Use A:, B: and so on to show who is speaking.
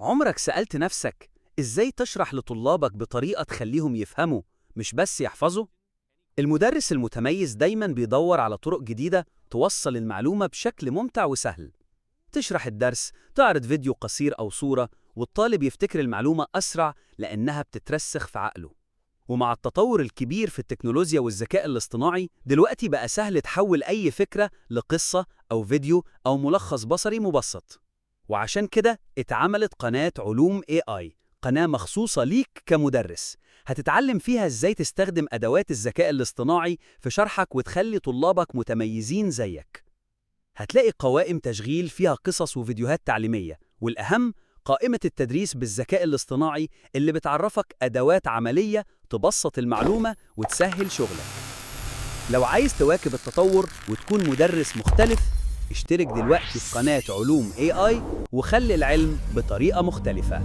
A: عمرك سألت نفسك إزاي تشرح لطلابك بطريقة تخليهم يفهموا مش بس يحفظوا؟ المدرس المتميز دايما بيدور على طرق جديدة توصل المعلومة بشكل ممتع وسهل. تشرح الدرس، تعرض فيديو قصير أو صورة، والطالب يفتكر المعلومة أسرع لأنها بتترسخ في عقله. ومع التطور الكبير في التكنولوجيا والذكاء الاصطناعي، دلوقتي بقى سهل تحول أي فكرة لقصة أو فيديو أو ملخص بصري مبسط. وعشان كده اتعملت قناة علوم AI، قناة مخصوصة ليك كمدرس، هتتعلم فيها ازاي تستخدم أدوات الذكاء الاصطناعي في شرحك وتخلي طلابك متميزين زيك. هتلاقي قوائم تشغيل فيها قصص وفيديوهات تعليمية، والأهم قائمة التدريس بالذكاء الاصطناعي اللي بتعرفك أدوات عملية تبسط المعلومة وتسهل شغلك. لو عايز تواكب التطور وتكون مدرس مختلف، اشترك دلوقتي في قناة علوم AI وخلي العلم بطريقة مختلفة.